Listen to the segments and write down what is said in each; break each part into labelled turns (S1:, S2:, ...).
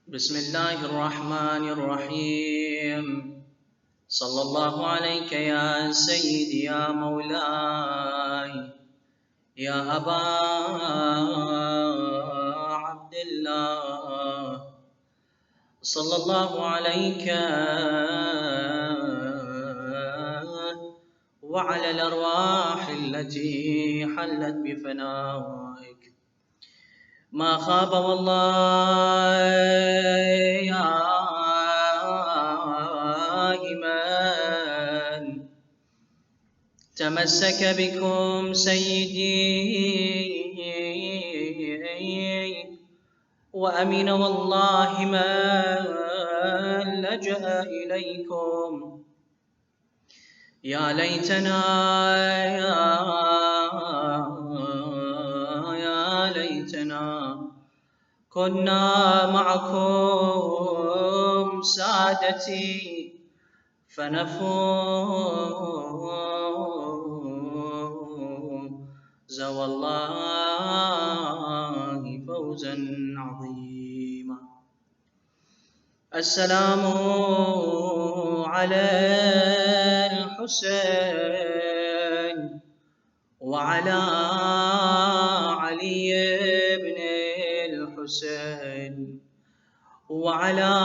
S1: بسم الله الرحمن الرحيم صلى الله عليك يا سيدي يا مولاي يا أبا عبد الله صلى الله عليك وعلى الأرواح التي حلت بفنائك ما خاب والله يا إيمان تمسك بكم سيدي وأمين والله ما لجأ إليكم يا ليتنا يا ليتنا كنا معكم سادتي فنفوز والله فوزا عظيما. السلام على الحسين وعلى علي بن الحسين وعلى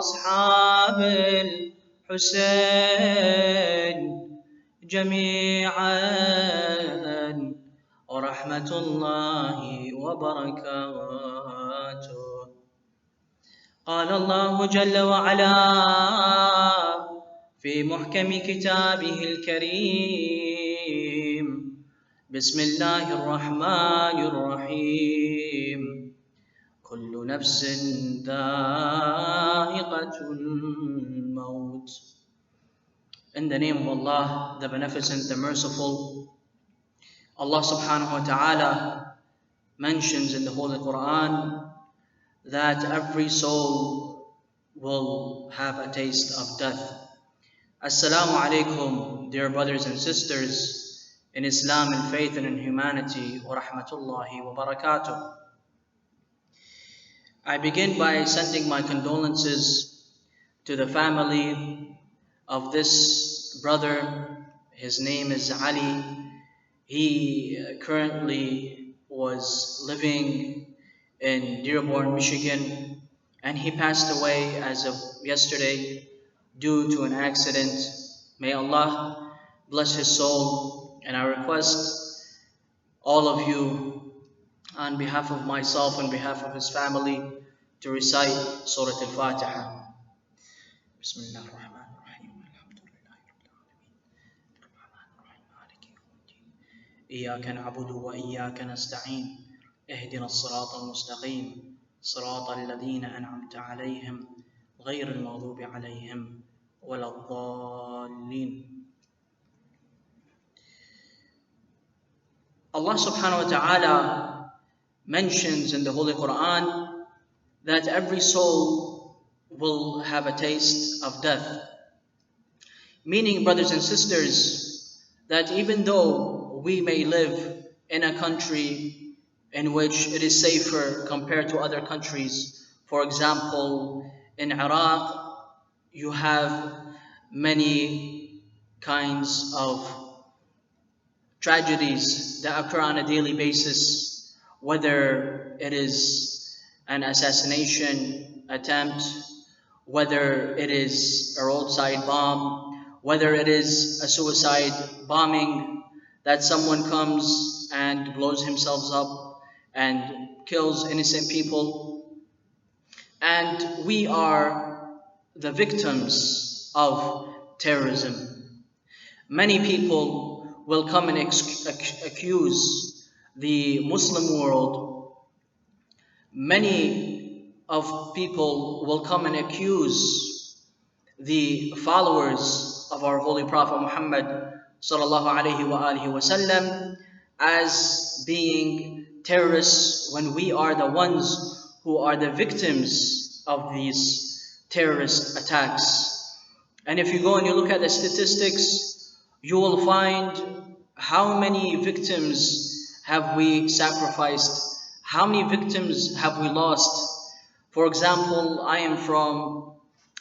S1: أصحاب الحسين جميعا ورحمة الله وبركاته. قال الله جل وعلا في محكم كتابه الكريم بسم الله الرحمن الرحيم كل نفس ذائقة الموت. In the name of Allah, the Beneficent, the Merciful, Allah subhanahu wa ta'ala mentions in the Holy Quran that every soul will have a taste of death. Assalamu alaikum, dear brothers and sisters in Islam and faith and in humanity, wa rahmatullahi wa barakatuh. I begin by sending my condolences to the family of this brother. His name is Ali. He currently was living in Dearborn, Michigan, and he passed away as of yesterday due to an accident. May Allah bless his soul, and I request all of you on behalf of myself and behalf of his family to recite Sura Al-Fatiha. Bismillahirrahmanirrahim. إياك نعبد وإياك نستعين اهدنا الصراط المستقيم صراط الذين أنعمت عليهم غير المغضوب عليهم ولا الضالين. Allah subhanahu wa ta'ala mentions in the Holy Quran that every soul will have a taste of death. Meaning, brothers and sisters, that even though we may live in a country in which it is safer compared to other countries, for example, in Iraq, you have many kinds of tragedies that occur on a daily basis, whether it is an assassination attempt, whether it is a roadside bomb, whether it is a suicide bombing, that someone comes and blows himself up and kills innocent people. And we are the victims of terrorism. Many people will come and accuse the Muslim world. Many of people will come and accuse the followers of our Holy Prophet Muhammad sallallahu alaihi wasallam as being terrorists, when we are the ones who are the victims of these terrorist attacks. And if you go and you look at the statistics, you will find how many victims have we sacrificed, how many victims have we lost. For example, I am from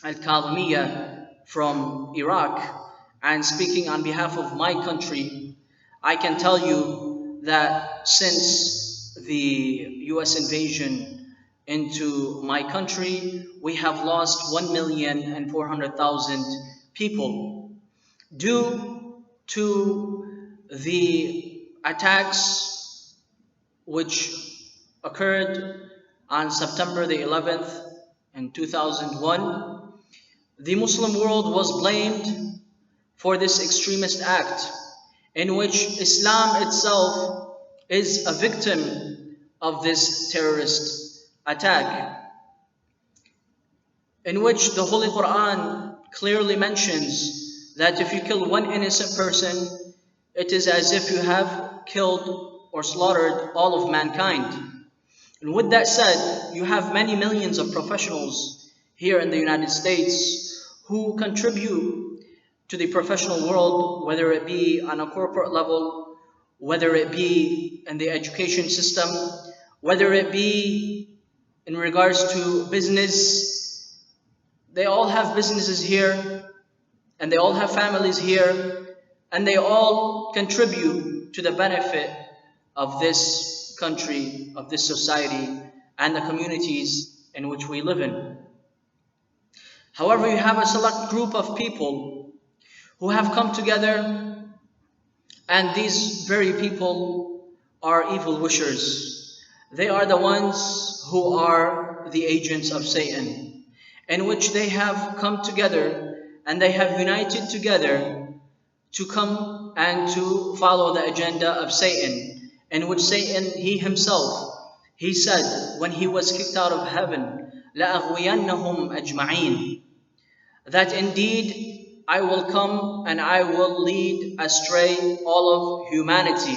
S1: Al from Iraq, and speaking on behalf of my country, I can tell you that since the US invasion into my country, we have lost 1,400,000 people due to the attacks which occurred on September the 11th in 2001. The Muslim world was blamed for this extremist act, in which Islam itself is a victim of this terrorist attack, in which the Holy Quran clearly mentions that if you kill one innocent person, it is as if you have killed or slaughtered all of mankind. And with that said, you have many millions of professionals here in the United States who contribute to the professional world, whether it be on a corporate level, whether it be in the education system, whether it be in regards to business. They all have businesses here, and they all have families here, and they all contribute to the benefit of this country, of this society, and the communities in which we live in. However, you have a select group of people who have come together, and these very people are evil wishers. They are the ones who are the agents of Satan, in which they have come together and they have united together to come and to follow the agenda of Satan, in which Satan, he himself, he said when he was kicked out of heaven, لَأَغْوِيَنَّهُمْ أَجْمَعِينَ, that indeed I will come and I will lead astray all of humanity.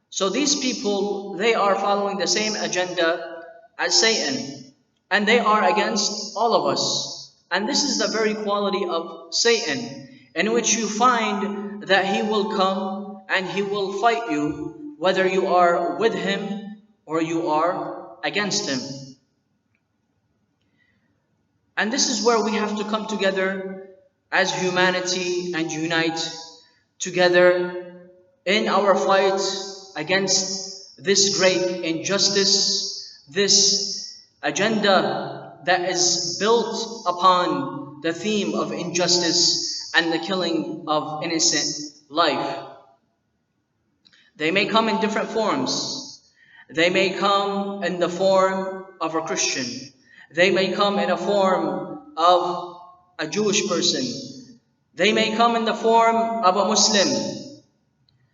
S1: So these people, they are following the same agenda as Satan, and they are against all of us. And this is the very quality of Satan, in which you find that he will come and he will fight you, whether you are with him or you are against him. And this is where we have to come together as humanity and unite together in our fight against this great injustice, this agenda that is built upon the theme of injustice and the killing of innocent life. They may come in different forms. They may come in the form of a Christian. They may come in a form of a Jewish person. They may come in the form of a Muslim.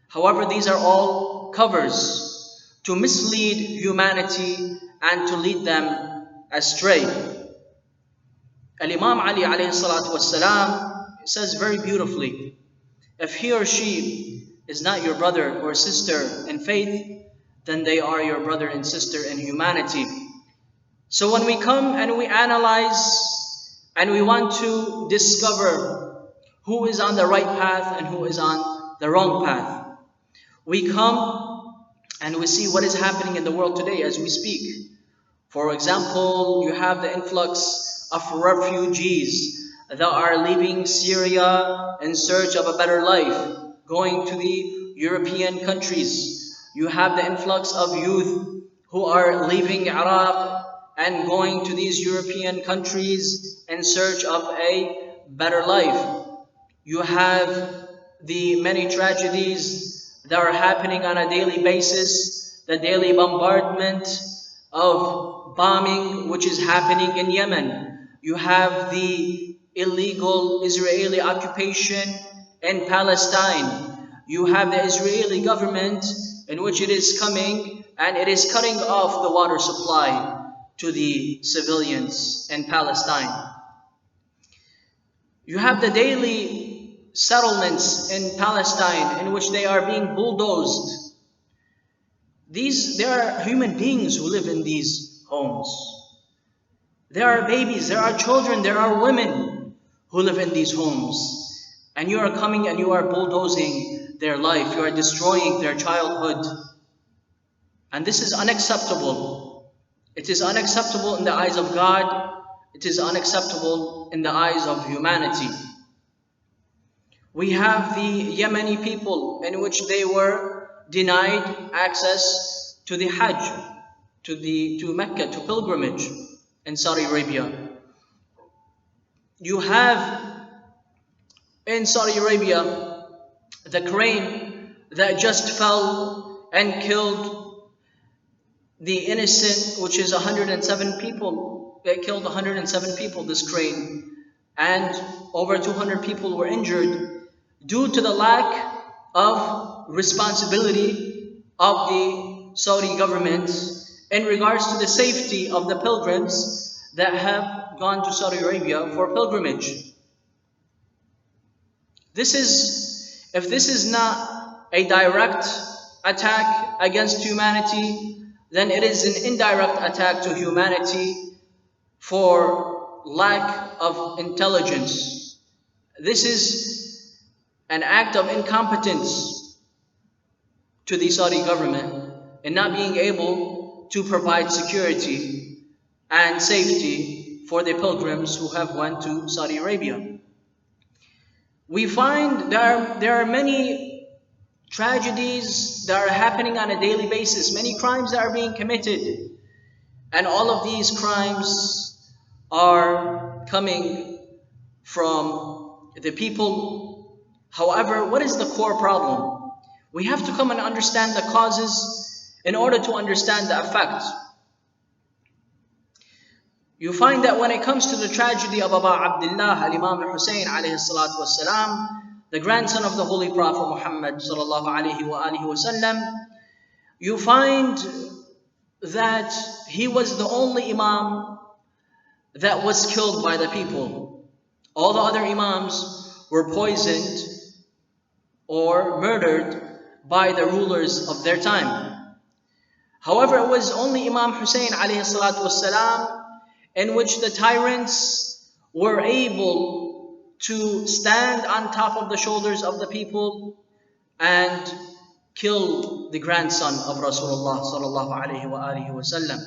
S1: However, these are all covers to mislead humanity and to lead them astray. Al-Imam Ali alayhi salatu wassalam says very beautifully, if he or she is not your brother or sister in faith, then they are your brother and sister in humanity. So when we come and we analyze and we want to discover who is on the right path and who is on the wrong path, we come and we see what is happening in the world today as we speak. For example, you have the influx of refugees that are leaving Syria in search of a better life, going to the European countries. You have the influx of youth who are leaving Iraq and going to these European countries in search of a better life. You have the many tragedies that are happening on a daily basis, the daily bombardment of bombing which is happening in Yemen. You have the illegal Israeli occupation in Palestine. You have the Israeli government in which it is coming and it is cutting off the water supply to the civilians in Palestine. You have the daily settlements in Palestine in which they are being bulldozed. There are human beings who live in these homes. There are babies, there are children, there are women who live in these homes. And you are coming and you are bulldozing their life. You are destroying their childhood. And this is unacceptable. It is unacceptable in the eyes of God. It is unacceptable in the eyes of humanity. We have the Yemeni people in which they were denied access to the Hajj, to Mecca, to pilgrimage in Saudi Arabia. You have in Saudi Arabia the crane that just fell and killed the innocent, which is 107 people. It killed 107 people, this crane, and over 200 people were injured due to the lack of responsibility of the Saudi government in regards to the safety of the pilgrims that have gone to Saudi Arabia for pilgrimage. If this is not a direct attack against humanity, then it is an indirect attack to humanity for lack of intelligence. This is an act of incompetence to the Saudi government in not being able to provide security and safety for the pilgrims who have went to Saudi Arabia. We find there are many tragedies that are happening on a daily basis, many crimes that are being committed, and all of these crimes are coming from the people. However, what is the core problem? We have to come and understand the causes in order to understand the effect. You find that when it comes to the tragedy of Abu Abdullah al-Imam al-Hussein alayhi salatu wassalam, the grandson of the Holy Prophet Muhammad sallallahu alayhi wa alihi wasallam, you find that he was the only Imam that was killed by the people. All the other Imams were poisoned or murdered by the rulers of their time. However, it was only Imam Hussein alayhi salatu wassalam in which the tyrants were able to stand on top of the shoulders of the people and kill the grandson of Rasulullah sallallahu alaihi wasallam.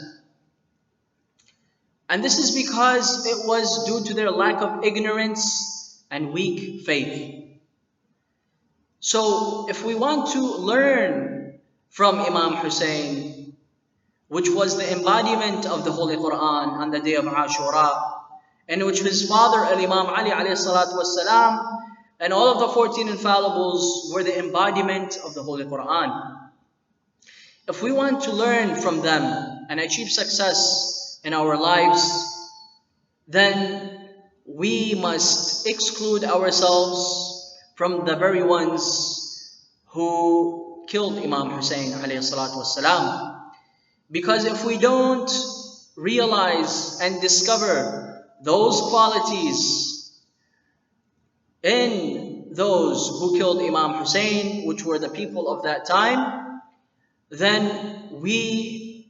S1: And this is because it was due to their lack of ignorance and weak faith. So if we want to learn from Imam Hussein, which was the embodiment of the Holy Quran on the day of Ashura, in which his father Al-Imam Ali alayhi salatu wassalam and all of the 14 infallibles were the embodiment of the Holy Quran. If we want to learn from them and achieve success in our lives, then we must exclude ourselves from the very ones who killed Imam Hussein alayhi salatu wassalam. Because if we don't realize and discover those qualities in those who killed Imam Hussein, which were the people of that time, then we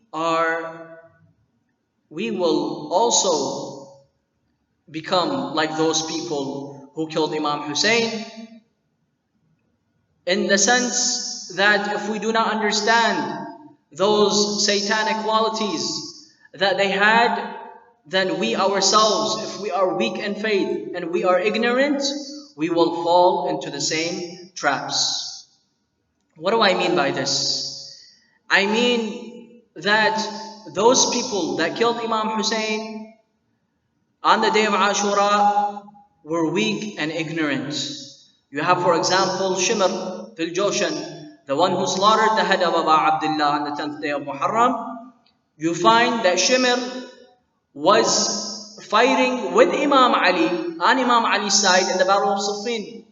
S1: will also become like those people who killed Imam Hussein, in the sense that if we do not understand those satanic qualities that they had, then we ourselves, if we are weak in faith and we are ignorant, we will fall into the same traps. What do I mean by this? I mean that those people that killed Imam Hussein on the day of Ashura were weak and ignorant. You have, for example, Shimr fil Joshan, the one who slaughtered the head of Abu Abdullah on the 10th day of Muharram. You find that Shimr was fighting with Imam Ali, on Imam Ali's side in the Battle of Siffin.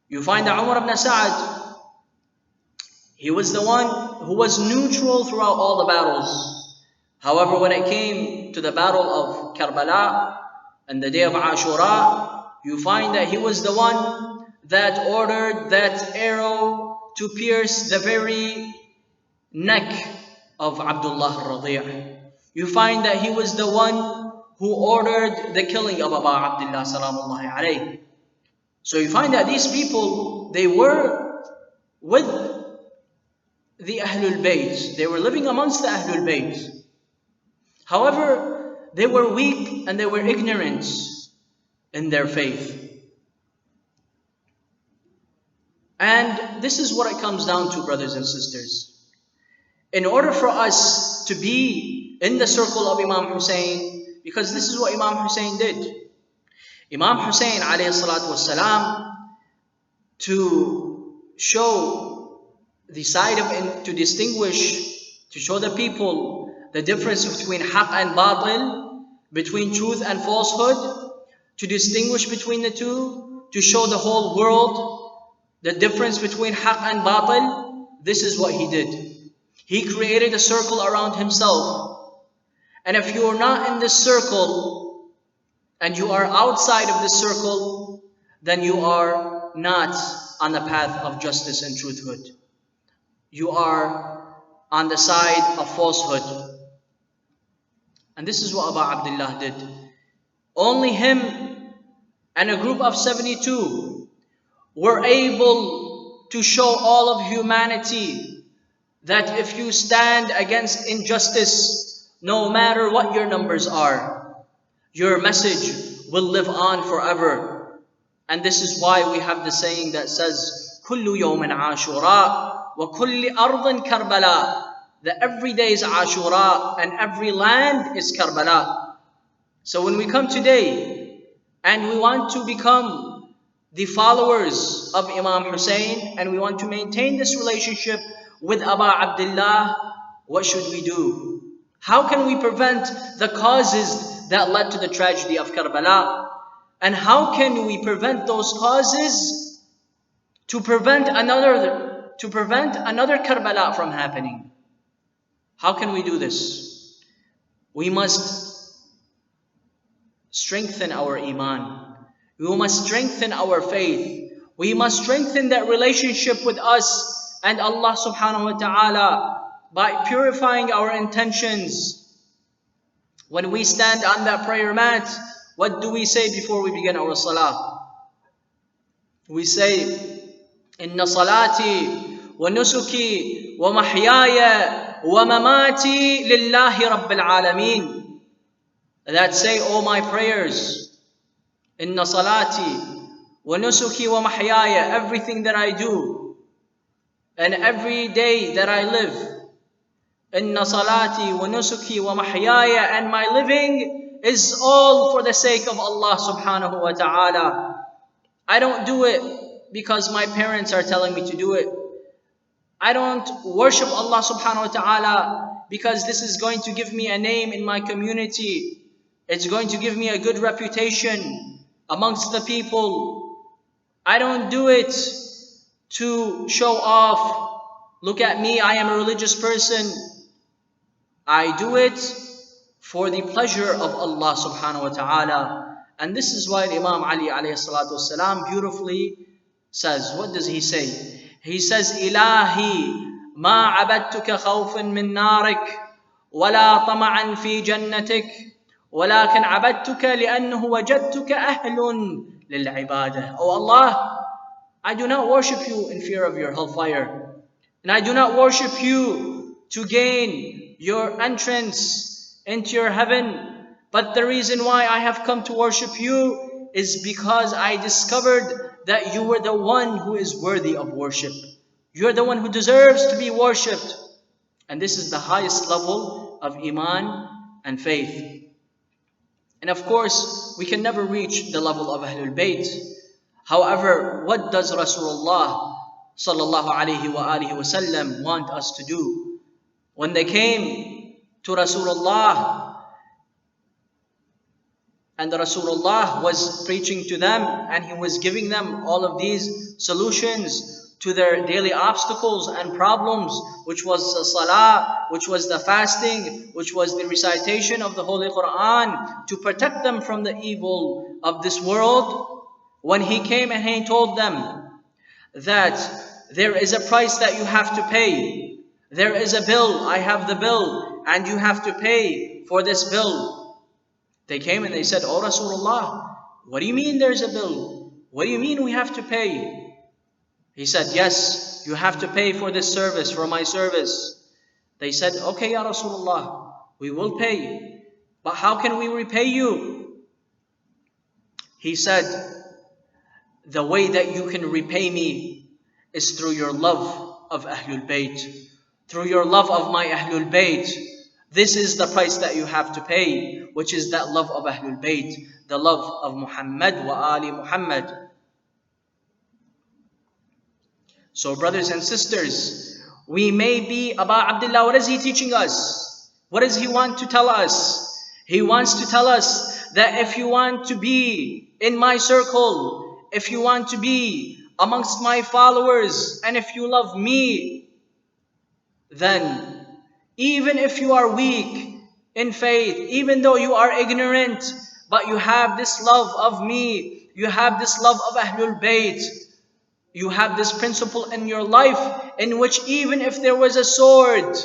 S1: You find that Umar ibn Sa'ad, he was the one who was neutral throughout all the battles. However, when it came to the Battle of Karbalaa and the day of Ashura, you find that he was the one that ordered that arrow to pierce the very neck of Abdullah al-Radi'. You find that he was the one who ordered the killing of Abu Abdullah salamullahi alayhi. So you find that these people, they were with the Ahlul Bayt. They were living amongst the Ahlul Bayt. However, they were weak and they were ignorant in their faith. And this is what it comes down to, brothers and sisters. In order for us to be in the circle of Imam Hussein, because this is what Imam Hussein did. Imam Hussein alayhi salatu wassalam, to show the side of, to distinguish, to show the people the difference between haqq and batil, between truth and falsehood, to distinguish between the two, to show the whole world the difference between haqq and batil. This is what he did. He created a circle around himself. And if you are not in this circle and you are outside of this circle, then you are not on the path of justice and truthhood. You are on the side of falsehood. And this is what Abu Abdullah did. Only him and a group of 72 were able to show all of humanity that if you stand against injustice, no matter what your numbers are, your message will live on forever. And this is why we have the saying that says, كُلُّ يَوْمٍ عَاشُورَا وَكُلِّ أَرْضٍ كَرْبَلَا, that every day is Ashura and every land is Karbalaa. So when we come today and we want to become the followers of Imam Hussein and we want to maintain this relationship with Abu Abdullah, what should we do? How can we prevent the causes that led to the tragedy of Karbalaa? And how can we prevent those causes to prevent another Karbalaa from happening? How can we do this? We must strengthen our iman. We must strengthen our faith. We must strengthen that relationship with us and Allah subhanahu wa ta'ala by purifying our intentions. When we stand on that prayer mat, what do we say before we begin our salah? We say, Inna salati wa nusuki wa mahyaya wa mamati lillahi rabbil alameen. That say, oh my prayers, Inna salati wa nusuki wa mahyaya, everything that I do and every day that I live, Inna salati wa nusuki wa mahyaya, and my living is all for the sake of Allah subhanahu wa ta'ala. I don't do it because my parents are telling me to do it. I don't worship Allah subhanahu wa ta'ala because this is going to give me a name in my community. It's going to give me a good reputation amongst the people. I don't do it to show off. Look at me, I am a religious person. I do it for the pleasure of Allah subhanahu wa ta'ala. And this is why Imam Ali alayhi salatu wasalam beautifully says, what does he say? He says, Ilahi ma abadtuka khawfan min narik wala tama'an fi jannatik walakin abadtuka li'annahu wajadtuka ahlun lil'ibadah. Oh Allah, I do not worship you in fear of your hellfire. And I do not worship you to gain your entrance into your heaven. But the reason why I have come to worship you is because I discovered that you were the one who is worthy of worship. You're the one who deserves to be worshipped. And this is the highest level of iman and faith. And of course, we can never reach the level of Ahlul Bayt. However, what does Rasulullah sallallahu alayhi wa alihi wasallam want us to do? When they came to Rasulullah, and Rasulullah was preaching to them and he was giving them all of these solutions to their daily obstacles and problems, which was the salah, which was the fasting, which was the recitation of the Holy Quran to protect them from the evil of this world. When he came and he told them that there is a price that you have to pay. There is a bill, I have the bill, and you have to pay for this bill. They came and they said, Oh Rasulullah, what do you mean there's a bill? What do you mean we have to pay? He said, yes, you have to pay for this service, for my service. They said, okay, Ya Rasulullah, we will pay. But how can we repay you? He said, the way that you can repay me is through your love of Ahlul Bayt, through your love of my Ahlul Bayt. This is the price that you have to pay, which is that love of Ahlul Bayt, the love of Muhammad wa Ali Muhammad. So brothers and sisters, we may be Aba Abdullah. What is he teaching us? What does he want to tell us? He wants to tell us that if you want to be in my circle, if you want to be amongst my followers, and if you love me, then even if you are weak in faith, even though you are ignorant, but you have this love of me, you have this love of Ahlul Bayt, you have this principle in your life in which even if there was a sword,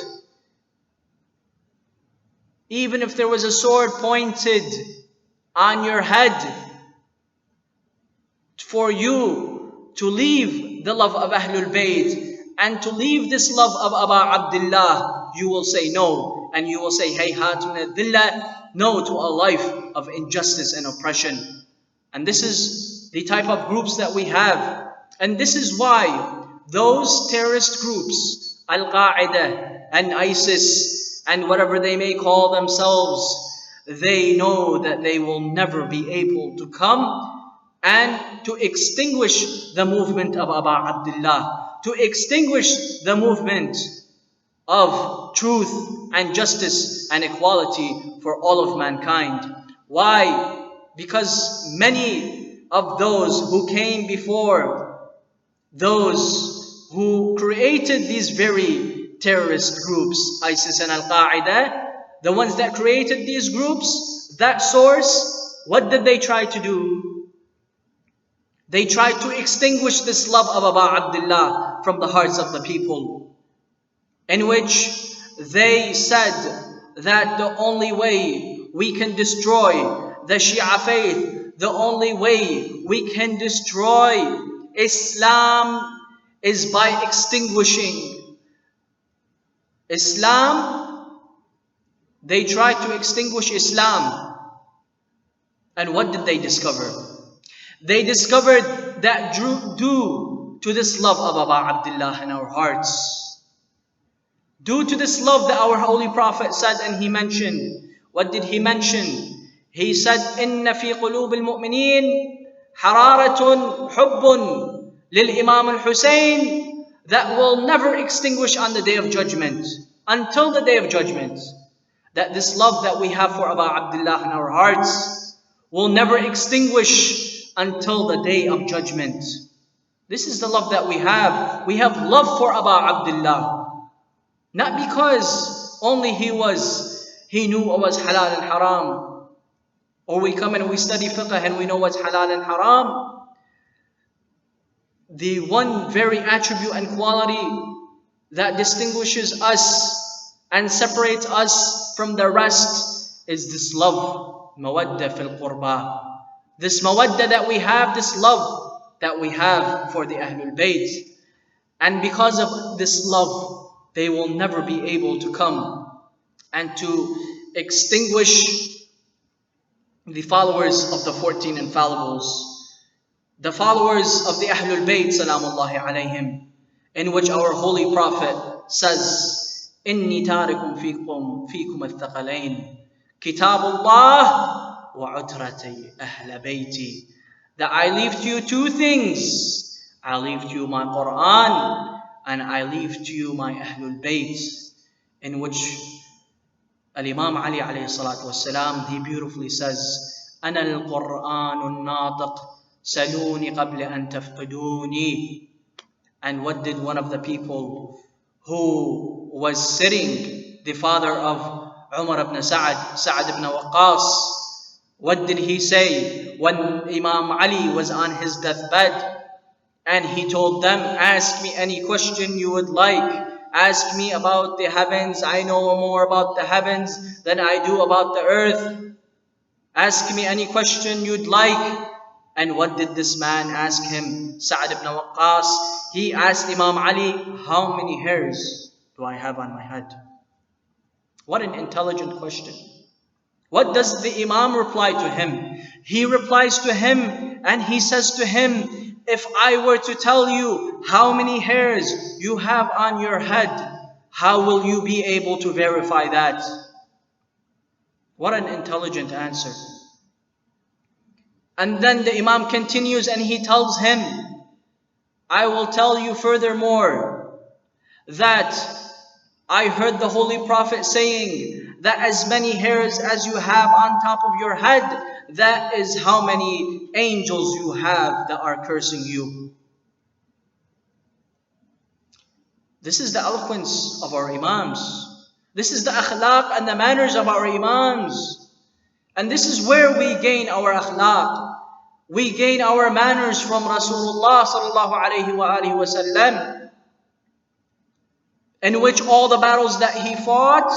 S1: even if there was a sword pointed on your head, for you to leave the love of Ahlul Bayt and to leave this love of Aba Abdullah, you will say no. And you will say, hayhat min adillah, no to a life of injustice and oppression. And this is the type of groups that we have. And this is why those terrorist groups, Al-Qaeda and ISIS and whatever they may call themselves, they know that they will never be able to come and to extinguish the movement of Aba Abdullah, to extinguish the movement of truth and justice and equality for all of mankind. Why? Because many of those who came before, those who created these very terrorist groups, ISIS and Al-Qaeda, the ones that created these groups, that source, what did they try to do? They tried to extinguish this love of Aba Abdullah from the hearts of the people, in which they said that the only way we can destroy the Shia faith, the only way we can destroy Islam is by extinguishing Islam. They tried to extinguish Islam. And what did they discover? They discovered that due to this love of Aba Abdullah in our hearts, due to this love that our Holy Prophet said and he mentioned, what did he mention? He said, إِنَّ فِي قُلُوبِ الْمُؤْمِنِينَ حَرَارَةٌ حُبٌّ لِلْإِمَامِ الْحُسَيْنِ, that will never extinguish on the day of judgment, until the day of judgment. That this love that we have for Aba Abdullah in our hearts will never extinguish until the day of judgment. This is the love that we have. We have love for Aba Abdullah. Not because only he knew what was halal and haram, or we come and we study fiqh and we know what's halal and haram. The one very attribute and quality that distinguishes us and separates us from the rest is this love, mawadda fil qurba. This mawadda that we have, this love that we have for the Ahlul Bayt. And because of this love, they will never be able to come and to extinguish the followers of the 14 infallibles, the followers of the Ahlul Bayt, salamullahi alayhim, in which our Holy Prophet says, إِنِّي تَارِكُمْ فِيكُمْ الثَّقَلَيْنِ كِتَابُ اللَّهِ وَعُتْرَتِي أَهْلَ بَيْتِي, that I leave to you two things. I leave to you my Quran, and I leave to you my Ahlul Bayt, in which Al-Imam Ali alayhi salatu wasalam, he beautifully says, أَنَا الْقُرْآنُ النَّاطِقُ سَلُونِ قَبْلَ أَن تَفْقِدُونِي. And what did one of the people who was sitting, the father of Umar ibn Sa'ad ibn Waqqas, what did he say when Imam Ali was on his deathbed? And he told them, ask me any question you would like. Ask me about the heavens. I know more about the heavens than I do about the earth. Ask me any question you'd like. And what did this man ask him? Sa'ad ibn Waqqas, he asked Imam Ali, how many hairs do I have on my head? What an intelligent question. What does the Imam reply to him? He replies to him and he says to him, if I were to tell you how many hairs you have on your head, how will you be able to verify that? What an intelligent answer. And then the Imam continues and he tells him, I will tell you furthermore that I heard the Holy Prophet saying that as many hairs as you have on top of your head, that is how many angels you have that are cursing you. This is the eloquence of our Imams. This is the akhlaq and the manners of our Imams. And this is where we gain our akhlaq. We gain our manners from Rasulullah sallallahu alayhi wa alihi wa sallam, in which all the battles that he fought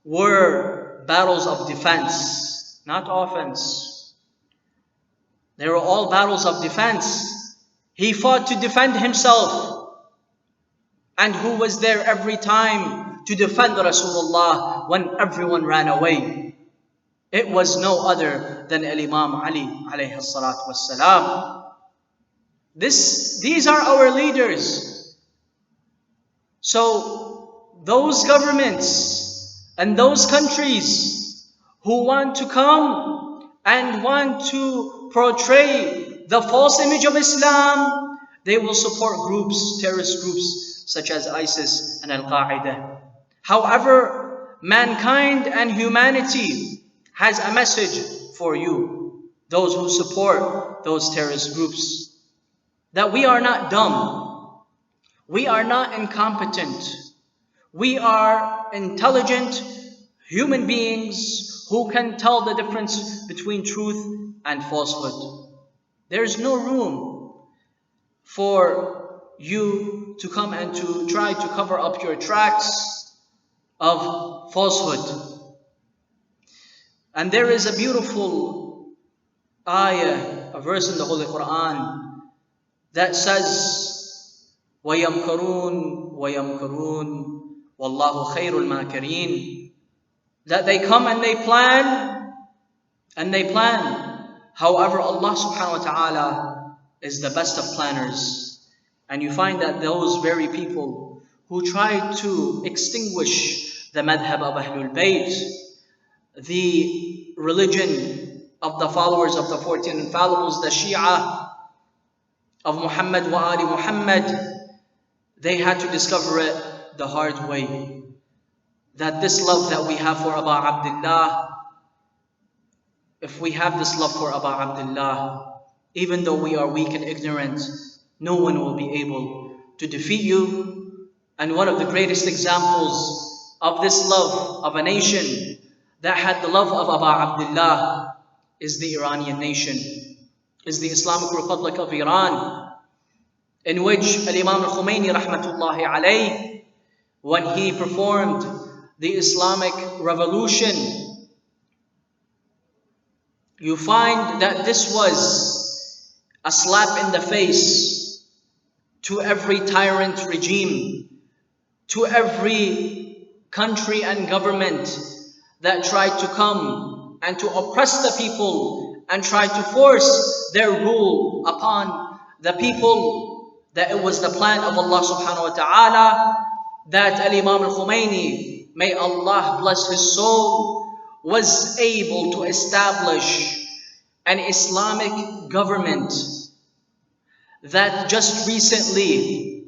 S1: were battles of defense, not offense. They were all battles of defense. He fought to defend himself. And who was there every time to defend Rasulullah when everyone ran away? It was no other than Imam Ali alayhi salatu wassalam. These are our leaders. So those governments and those countries who want to come and want to portray the false image of Islam, they will support groups, terrorist groups such as ISIS and Al-Qaeda. However, mankind and humanity has a message for you, those who support those terrorist groups, that we are not dumb, we are not incompetent, we are intelligent human beings who can tell the difference between truth and falsehood. There is no room for you to come and to try to cover up your tracks of falsehood. And there is a beautiful ayah, a verse in the Holy Quran that says, وَيَمْكَرُونَ وَيَمْكَرُونَ وَاللَّهُ خَيْرُ الْمَاكِرِينَ, that they come and they plan, and they plan. However, Allah subhanahu wa ta'ala is the best of planners. And you find that those very people who try to extinguish the madhab of Ahlul Bayt, the religion of the followers of the 14 infallibles, the Shia of Muhammad wa Ali Muhammad, they had to discover it the hard way. That this love that we have for Aba Abdullah, if we have this love for Aba Abdullah, even though we are weak and ignorant, no one will be able to defeat you. And one of the greatest examples of this love of a nation that had the love of Aba Abdullah is the Iranian nation, is the Islamic Republic of Iran, in which Imam al-Khomeini rahmatullahi alayh, when he performed the Islamic revolution, you find that this was a slap in the face to every tyrant regime, to every country and government that tried to come and to oppress the people and try to force their rule upon the people, that it was the plan of Allah subhanahu wa ta'ala that Imam al-Khomeini, may Allah bless his soul, was able to establish an Islamic government that just recently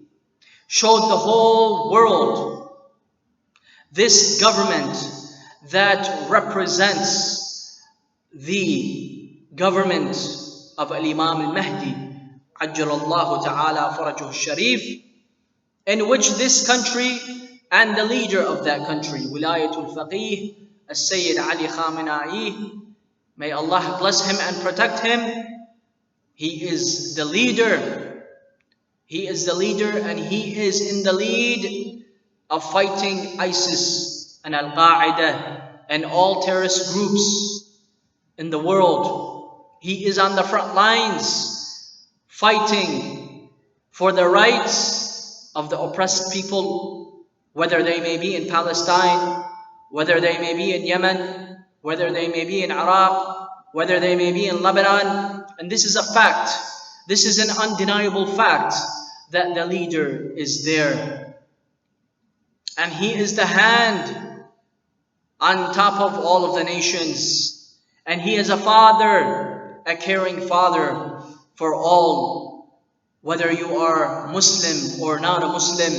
S1: showed the whole world this government that represents the government of Imam al-Mahdi, Ajjalallahu ta'ala farajuhu sharif, in which this country and the leader of that country, Wilayatul Faqih, Syeda Ali Khamenei, may Allah bless him and protect him, he is the leader. He is the leader and he is in the lead of fighting ISIS and Al-Qaeda and all terrorist groups in the world. He is on the front lines fighting for the rights of the oppressed people, whether they may be in Palestine, whether they may be in Yemen, whether they may be in Iraq, whether they may be in Lebanon. And this is a fact. This is an undeniable fact that the leader is there. And he is the hand on top of all of the nations. And he is a father, a caring father for all. Whether you are Muslim or not a Muslim,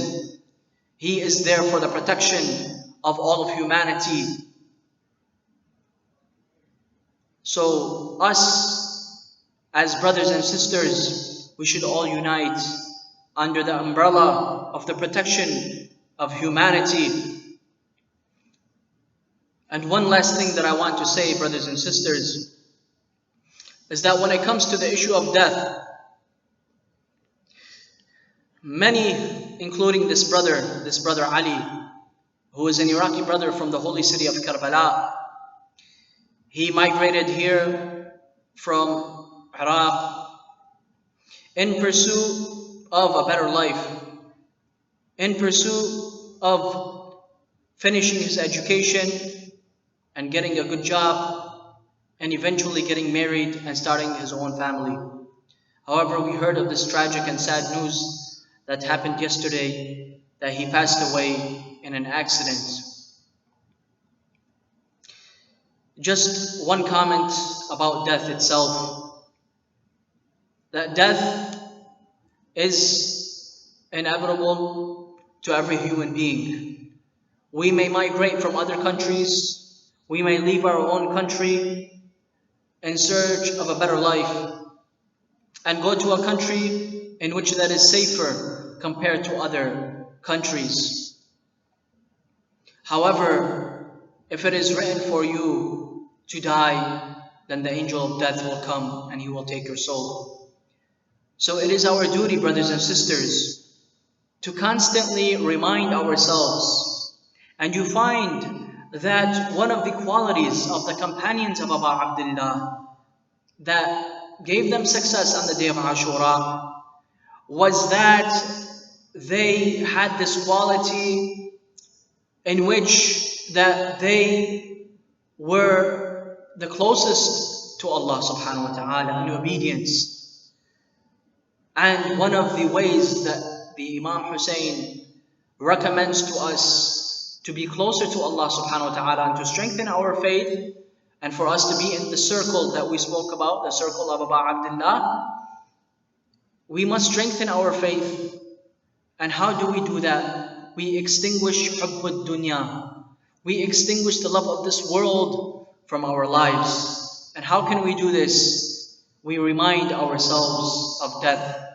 S1: he is there for the protection of all of humanity. So us, as brothers and sisters, we should all unite under the umbrella of the protection of humanity. And one last thing that I want to say, brothers and sisters, is that when it comes to the issue of death, many, including this brother Ali, who is an Iraqi brother from the holy city of Karbalaa, he migrated here from Iraq in pursuit of a better life, in pursuit of finishing his education and getting a good job, and eventually getting married and starting his own family. However, we heard of this tragic and sad news that happened yesterday, that he passed away in an accident. Just one comment about death itself, that death is inevitable to every human being. We may migrate from other countries, we may leave our own country in search of a better life and go to a country in which that is safer compared to other countries. However, if it is written for you to die, then the angel of death will come and he will take your soul. So it is our duty, brothers and sisters, to constantly remind ourselves. And you find that one of the qualities of the companions of Abu Abdullah that gave them success on the day of Ashura was that they had this quality in which that they were the closest to Allah subhanahu wa ta'ala in obedience. And one of the ways that the Imam Hussein recommends to us to be closer to Allah subhanahu wa ta'ala and to strengthen our faith, and for us to be in the circle that we spoke about, the circle of Abu Abdullah, we must strengthen our faith. And how do we do that? We extinguish hubb dunya. We extinguish the love of this world from our lives. And how can we do this? We remind ourselves of death.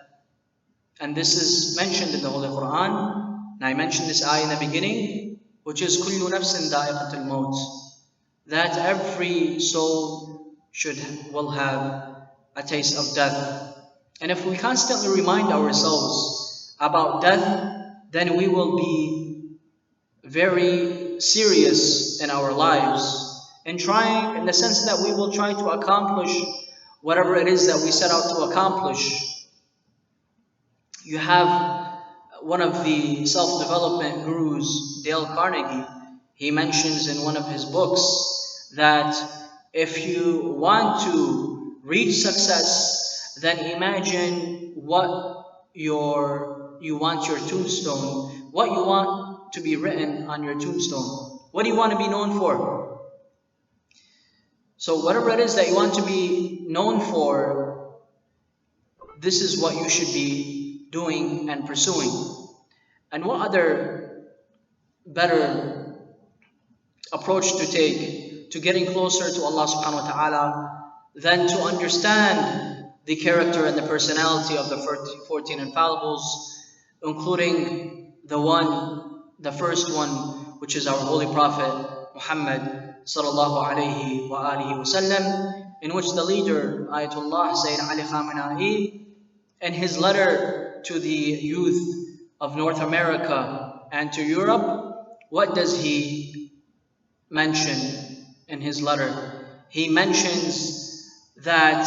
S1: And this is mentioned in the Holy Quran. And I mentioned this ayah in the beginning, which is kullu nafsin da'iqatul maut, that every soul will have a taste of death. And if we constantly remind ourselves about death, then we will be very serious in our lives, in the sense that we will try to accomplish whatever it is that we set out to accomplish. You have one of the self-development gurus, Dale Carnegie. He mentions in one of his books that if you want to reach success, then imagine what you want your tombstone, what you want to be written on your tombstone. What do you want to be known for? So whatever it is that you want to be known for, this is what you should be doing and pursuing. And what other better approach to take to getting closer to Allah subhanahu wa ta'ala than to understand the character and the personality of the 14 infallibles, including the first one, which is our Holy Prophet Muhammad sallallahu alayhi wa alihi wasallam, in which the leader, Ayatollah Sayyid Ali Khamenei, in his letter to the youth of North America and to Europe, what does he mention in his letter? He mentions that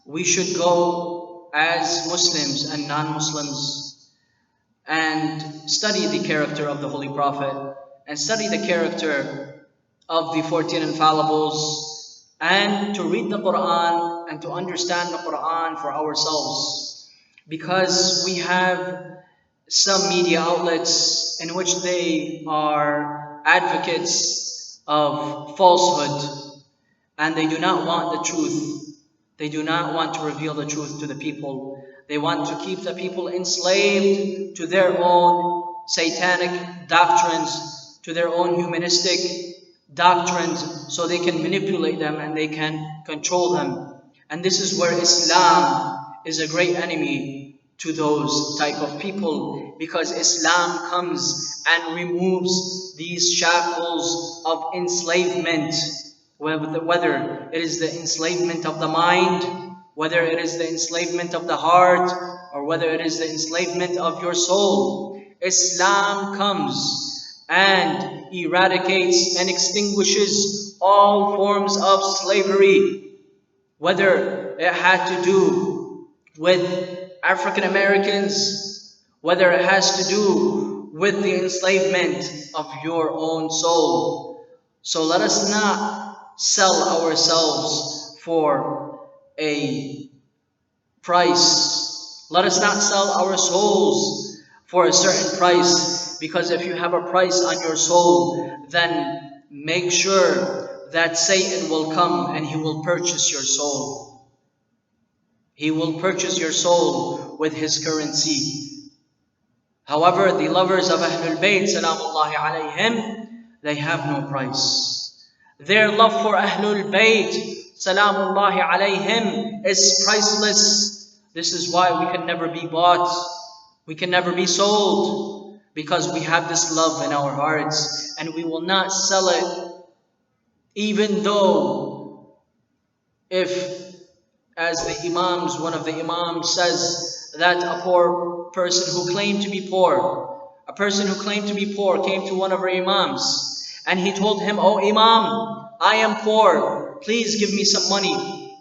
S1: we should go as Muslims and non-Muslims and study the character of the Holy Prophet and study the character of the 14 infallibles, and to read the Quran and to understand the Quran for ourselves. Because we have some media outlets in which they are advocates of falsehood, and they do not want the truth. They do not want to reveal the truth to the people. They want to keep the people enslaved to their own satanic doctrines, to their own humanistic doctrines, so they can manipulate them and they can control them. And this is where Islam is a great enemy to those type of people, because Islam comes and removes these shackles of enslavement, whether it is the enslavement of the mind, whether it is the enslavement of the heart, or whether it is the enslavement of your soul. Islam comes and eradicates and extinguishes all forms of slavery, whether it had to do with African Americans, whether it has to do with the enslavement of your own soul. So let us not sell ourselves for a price. Let us not sell our souls for a certain price, because if you have a price on your soul, then make sure that Satan will come and he will purchase your soul. He will purchase your soul with his currency. However, the lovers of Ahlul Bayt, salamullahi alayhim, they have no price. Their love for Ahlul Bayt, salamullahi alayhim, is priceless. This is why we can never be bought. We can never be sold, because we have this love in our hearts and we will not sell it, even though if, as one of the Imams says, that a poor person who claimed to be poor, a person who claimed to be poor came to one of our Imams and he told him, "Oh Imam, I am poor, please give me some money."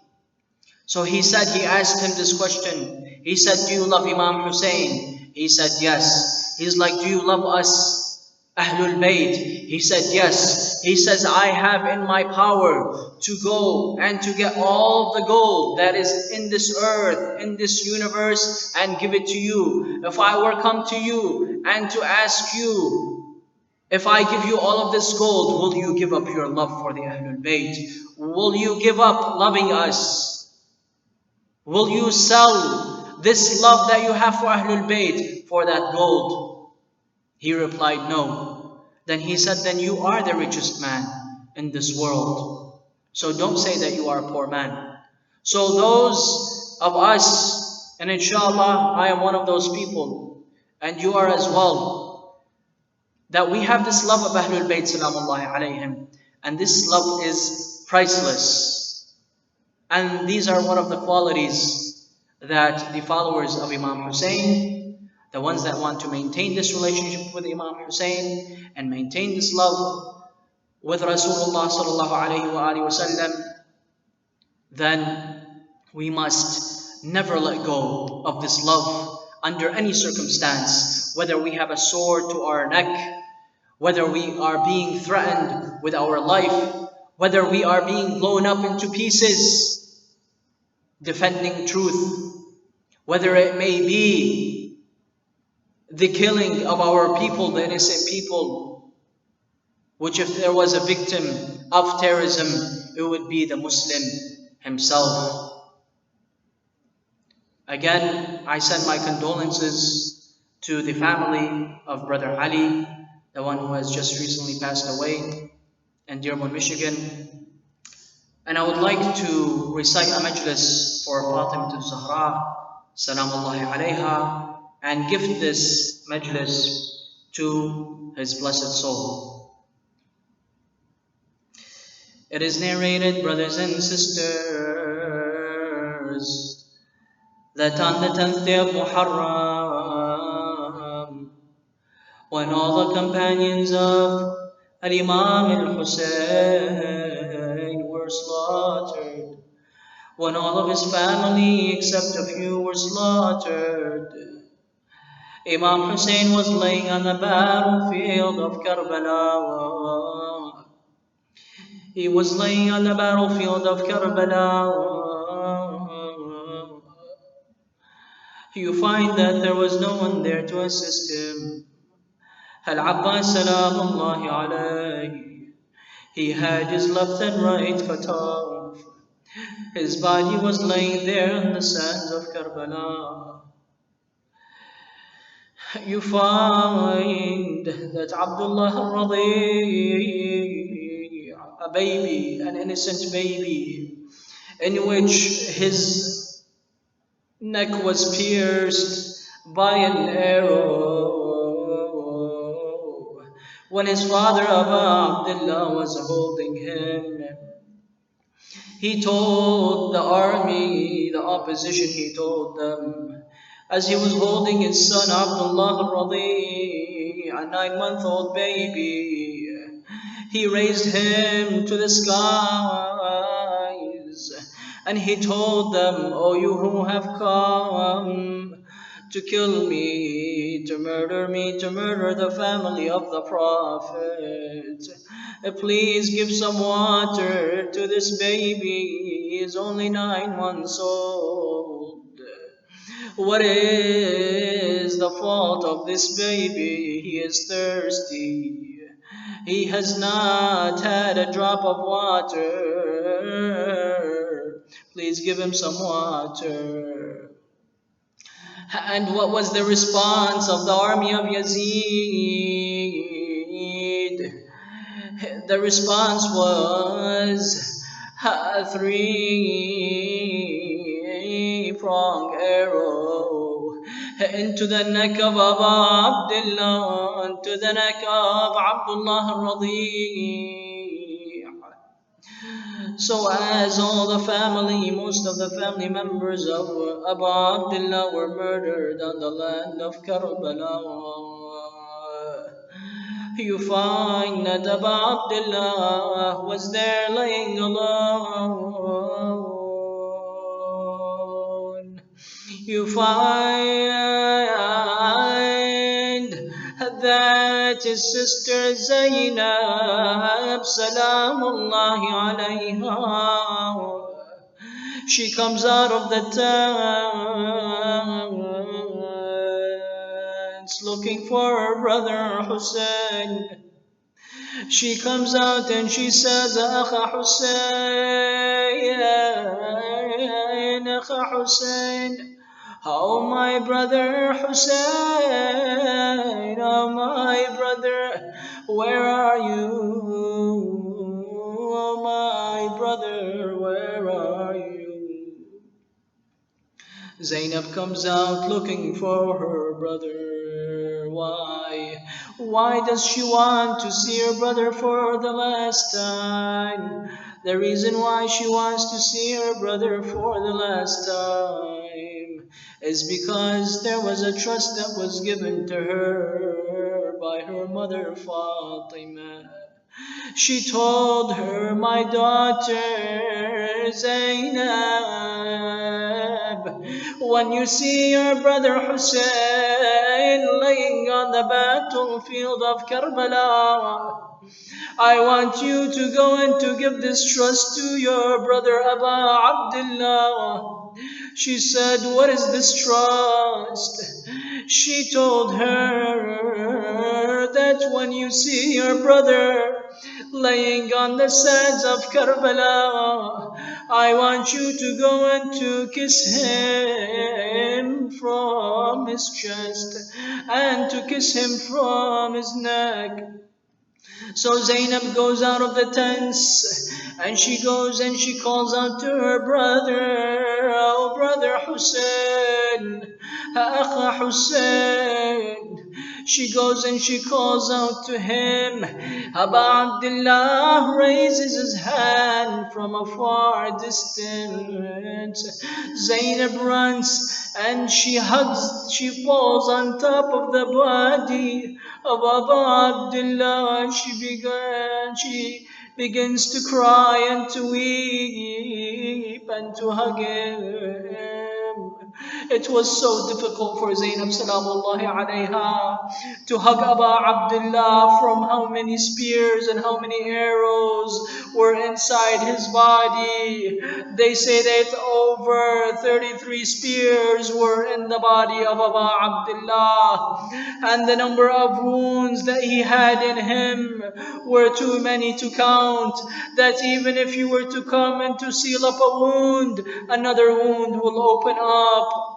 S1: So he asked him this question. He said, "Do you love Imam Hussein?" He said, "Yes." He's like, "Do you love us, Ahlul Bayt?" He said, "Yes." He says, "I have in my power to go and to get all the gold that is in this earth, in this universe, and give it to you. If I were come to you and to ask you, if I give you all of this gold, will you give up your love for the Ahlul Bayt? Will you give up loving us? Will you sell this love that you have for Ahlul Bayt for that gold?" He replied, "No." Then he said, "Then you are the richest man in this world. So don't say that you are a poor man." So those of us, and inshallah I am one of those people, and you are as well, that we have this love of Ahlul Bayt salamullahi alayhim, and this love is priceless. And these are one of the qualities that the followers of Imam Hussein, the ones that want to maintain this relationship with Imam Hussein and maintain this love with Rasulullah sallallahu alayhi wa sallam, then we must never let go of this love under any circumstance, whether we have a sword to our neck, whether we are being threatened with our life, whether we are being blown up into pieces defending truth, whether it may be the killing of our people, the innocent people, which if there was a victim of terrorism, it would be the Muslim himself. Again, I send my condolences to the family of Brother Ali, the one who has just recently passed away in Dearborn, Michigan. And I would like to recite a majlis for Fatima al-Zahraa, salamullahi alayha, and gift this majlis to his blessed soul. It is narrated, brothers and sisters, that on the 10th day of Muharram, when all the companions of Al-Imam al-Hussein were slaughtered, when all of his family except a few were slaughtered, Imam Hussein was laying on the battlefield of Karbalaa. He was laying on the battlefield of Karbalaa. You find that there was no one there to assist him. Al-Abbas salamullahi alayhi, he had his left and right cut off. His body was laying there on the sands of Karbalaa. You find that Abdullah al-Radi, a baby, an innocent baby, in which his neck was pierced by an arrow, when his father Abu Abdullah was holding him, he told the army, the opposition, he told them, as he was holding his son Abdullah al-Radi, a 9-month-old baby, he raised him to the skies, and he told them, "O you who have come to kill me, to murder the family of the Prophet, please give some water to this baby. He is only 9 months old. What is the fault of this baby? He is thirsty. He has not had a drop of water. Please give him some water." And what was the response of the army of Yazid? The response was a 3-pronged arrow into the neck of Abu Abdullah, into the neck of Abdullah al-Radi. So as all the family, most of the family members of Abu Abdullah were murdered on the land of Karbalaa, you find that Abu Abdullah was there laying alone. You find that his sister Zainab, salamullahi alayha, she comes out of the tents looking for her brother Hussein. She comes out and she says, "Akha Hussein, Akha Hussein, oh my brother Hussein, oh my brother, where are you? Oh my brother, where are you?" Zainab comes out looking for her brother. Why? Why does she want to see her brother for the last time? The reason why she wants to see her brother for the last time is because there was a trust that was given to her by her mother Fatima. She told her, "My daughter Zainab, when you see your brother Hussein laying on the battlefield of Karbalaa, I want you to go and to give this trust to your brother Abu Abdullah." She said, "What is this trust?" She told her that when you see your brother laying on the sands of Karbalaa, I want you to go and to kiss him from his chest and to kiss him from his neck. So Zainab goes out of the tents and she goes and she calls out to her brother, "Oh brother Hussein, Akha Hussein." She goes and she calls out to him. Abu Abdullah raises his hand from a far distance. Zainab runs and she hugs, she falls on top of the body of Abu Abdullah, and she begins to cry and to weep and to hug him. It was so difficult for Zainab salamullahi alayha to hug Aba Abdullah from how many spears and how many arrows were inside his body. They say that over 33 spears were in the body of Aba Abdullah, and the number of wounds that he had in him were too many to count. That even if you were to come and to seal up a wound, another wound will open up.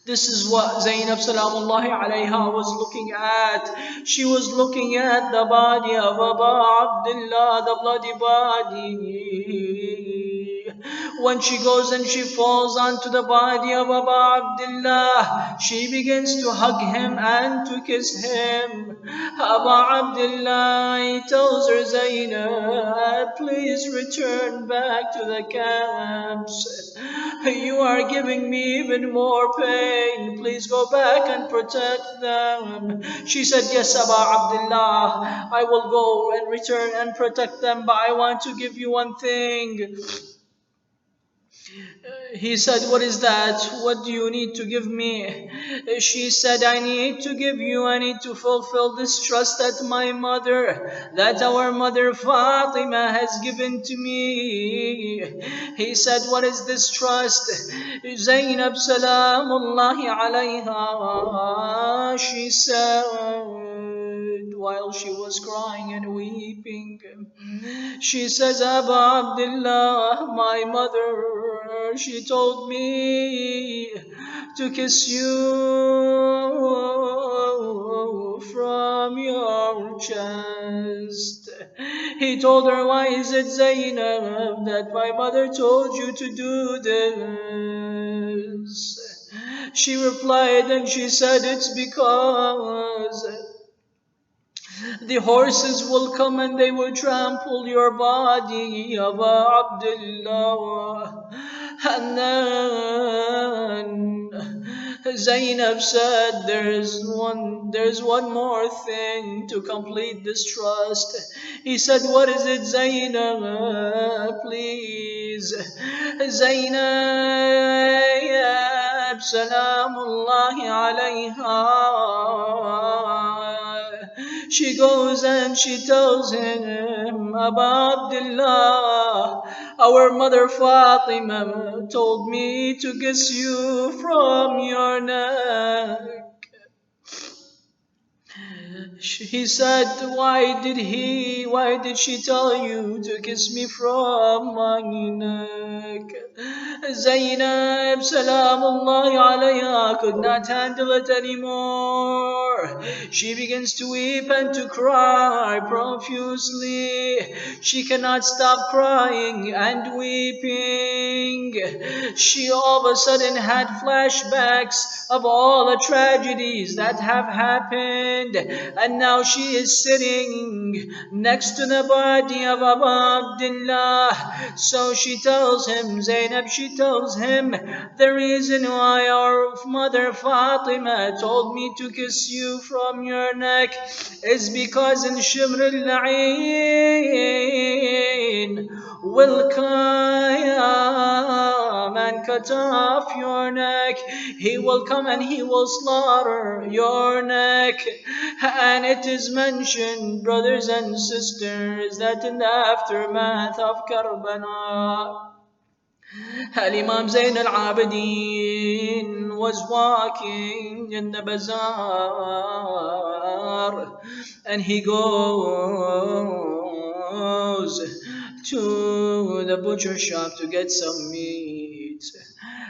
S1: This is what Zainab salamullahi alayha was looking at. She was looking at the body of Aba Abdullah, the bloody body. When she goes and she falls onto the body of Aba Abdullah, she begins to hug him and to kiss him. Aba Abdullah, he tells her, Zainab, please return back to the camps. You are giving me even more pain. Please go back and protect them. She said, yes, Aba Abdullah, I will go and return and protect them, but I want to give you one thing. He said, what is that? What do you need to give me? She said, I need to fulfill this trust that our mother Fatima has given to me. He said, what is this trust? Zainab salamullahi alayha, she said, while she was crying and weeping, she says, Aba Abdullah, my mother, she told me to kiss you from your chest. He told her, why is it, Zainab, that my mother told you to do this? She replied and she said, it's because the horses will come and they will trample your body, Aba Abdullah. And then Zainab said, there's one more thing to complete this trust. He said, what is it, Zainab? Please. Zainab, salamullahi alayha, she goes and she tells him, Aba Abdullah, our mother Fatima told me to kiss you from your neck. He said, why did she tell you to kiss me from my neck? Zainab salamullahi alayha could not handle it anymore. She begins to weep and to cry profusely. She cannot stop crying and weeping. She all of a sudden had flashbacks of all the tragedies that have happened, and now she is sitting next to the body of Abu Abdullah. So she tells him, Zainab, she tells him, the reason why our mother Fatima told me to kiss you from your neck is because in Shimr al-La'in will come and cut off your neck. He will come and he will slaughter your neck. And it is mentioned, brothers and sisters, that in the aftermath of Karbalaa, Al-Imam Zain al-Abidin was walking in the bazaar, and he goes to the butcher shop to get some meat.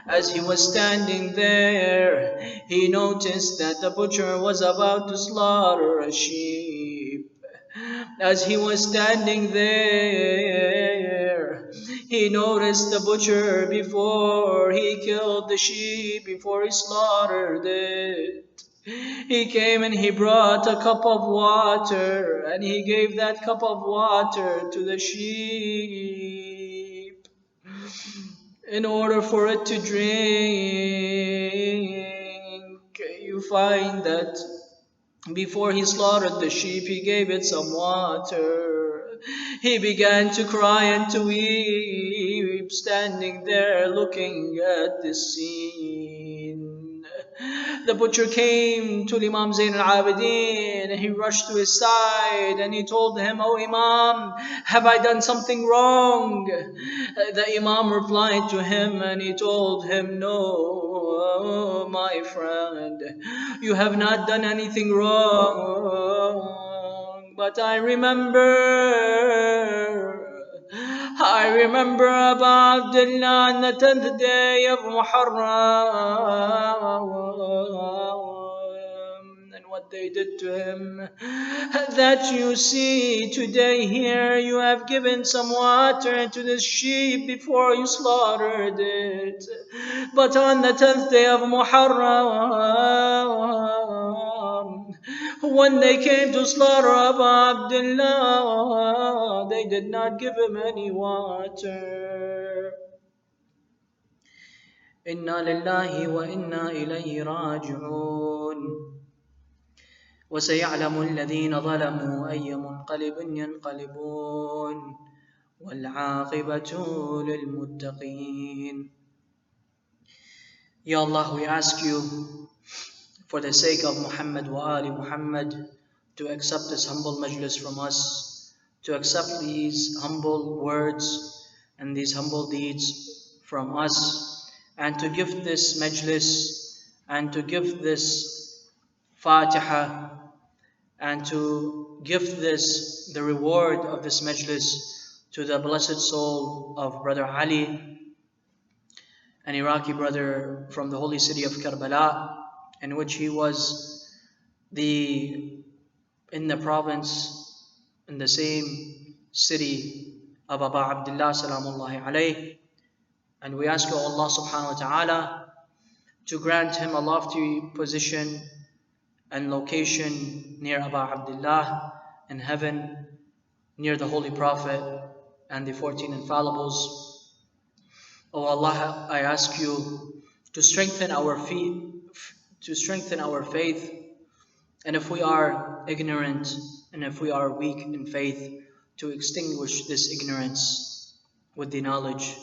S1: As he was standing there, he noticed that the butcher was about to slaughter a sheep. As he was standing there, he noticed the butcher before he killed the sheep, before he slaughtered it. He came and he brought a cup of water, and he gave that cup of water to the sheep in order for it to drink. You find that before he slaughtered the sheep, he gave it some water. He began to cry and to weep, standing there looking at this scene. The butcher came to Imam Zain al-Abidin and he rushed to his side and he told him, "Oh Imam, have I done something wrong?" The Imam replied to him and he told him, "No, my friend, you have not done anything wrong. But I remember Abu Abdullah on the 10th day of Muharram and what they did to him. That you see today here, you have given some water to the sheep before you slaughtered it. But on the 10th day of Muharram, when they came to slaughter Abu Abdullah, they did not give him any water." Inna lillahi wa inna ilayhi raji'un. وسيعلم الذين ظلموا أي منقلب ينقلبون والعاقبة للمتقين. Ya Allah, we ask you for the sake of Muhammad wa Ali Muhammad to accept this humble majlis from us, to accept these humble words and these humble deeds from us, and to give this majlis and to give this Fatiha and to give this, the reward of this majlis, to the blessed soul of Brother Ali, an Iraqi brother from the holy city of Karbalaa, in which he was in the province, in the same city of Abu Abdullah salamullahi alayh. And we ask Allah subhanahu wa ta'ala to grant him a lofty position and location near Abu Abdullah in heaven, near the Holy Prophet and the 14 Infallibles. Oh Allah, I ask you to strengthen our faith, and if we are ignorant and if we are weak in faith, to extinguish this ignorance with the knowledge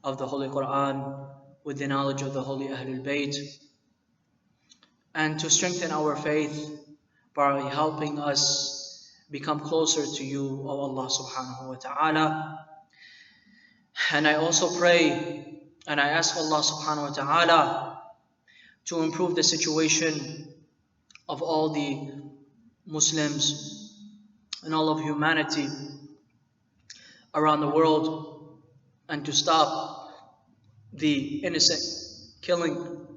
S1: of the Holy Quran, with the knowledge of the Holy Ahlul Bayt, and to strengthen our faith by helping us become closer to you, O Allah subhanahu wa ta'ala. And I also pray and I ask Allah subhanahu wa ta'ala to improve the situation of all the Muslims and all of humanity around the world, and to stop the innocent killing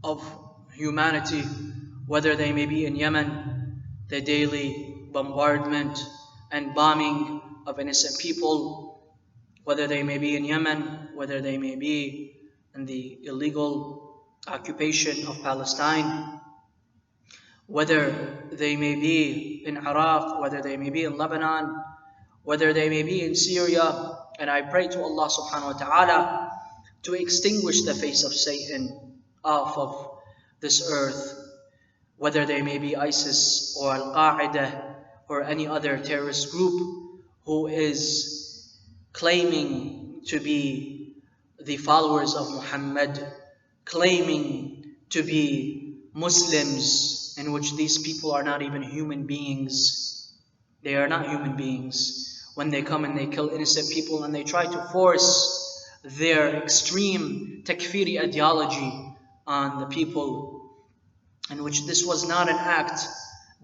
S1: of humanity, whether they may be in Yemen, the daily bombardment and bombing of innocent people, whether they may be in Yemen, whether they may be in the illegal occupation of Palestine, whether they may be in Iraq, whether they may be in Lebanon, whether they may be in Syria. And I pray to Allah subhanahu wa ta'ala to extinguish the face of Satan off of this earth, whether they may be ISIS or Al-Qaeda or any other terrorist group who is claiming to be the followers of Muhammad, claiming to be Muslims, in which these people are not even human beings. They are not human beings. When they come and they kill innocent people and they try to force their extreme takfiri ideology on the people, in which this was not an act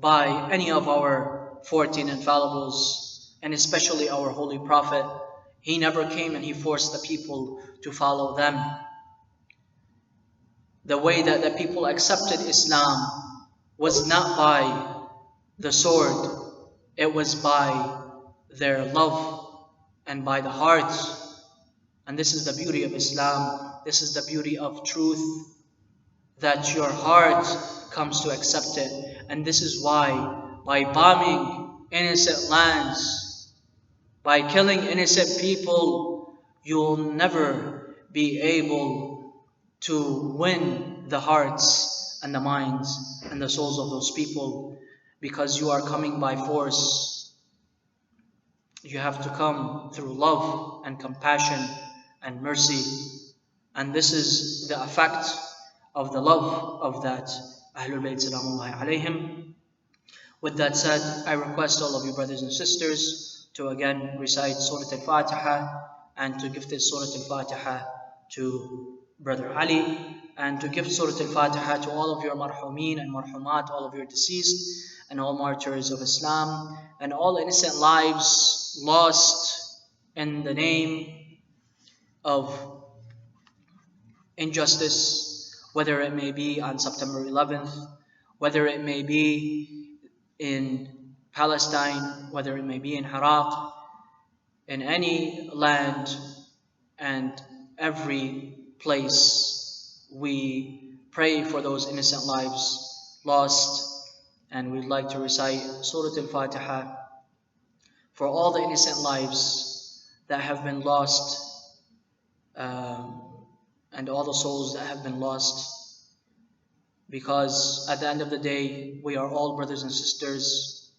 S1: by any of our 14 infallibles, and especially our Holy Prophet. He never came and he forced the people to follow them. The way that the people accepted Islam was not by the sword, it was by their love and by the heart. And this is the beauty of Islam. This is the beauty of truth, that your heart comes to accept it. And this is why, by bombing innocent lands, by killing innocent people, you'll never be able to win the hearts and the minds and the souls of those people, because you are coming by force. You have to come through love and compassion and mercy. And this is the effect of the love of that Ahlul Bayt Salamullahi alayhim. With that said, I request all of you brothers and sisters to again recite Surah Al-Fatiha and to give this Surah Al-Fatiha to Brother Ali, and to give Surah Al-Fatiha to all of your marhumeen and marhumat, all of your deceased and all martyrs of Islam and all innocent lives lost in the name of injustice, whether it may be on September 11th, whether it may be in Palestine, whether it may be in Iraq, in any land and every place. We pray for those innocent lives lost, and we'd like to recite Surah Al-Fatiha for all the innocent lives that have been lost, and all the souls that have been lost, because at the end of the day, we are all brothers and sisters,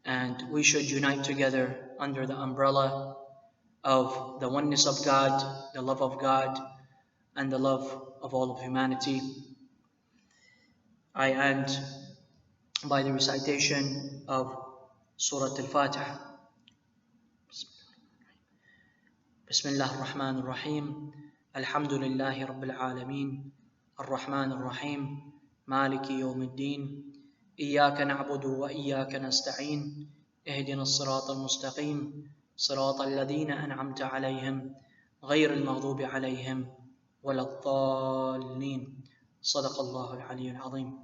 S1: and we should unite together under the umbrella of the oneness of God, the love of God, and the love of all of humanity. I end by the recitation of Surah Al-Fatiha. Bismillah ar-Rahman ar-Rahim. Alhamdulillahi Rabbil Alameen. Ar-Rahman ar-Rahim. Maliki yawmiddin. Iyaka na'budu wa iyaka nasta'een. Ihdina as-sirata al-mustaqim. صراط الذين أنعمت عليهم غير المغضوب عليهم ولا الضالين. صدق الله العلي العظيم.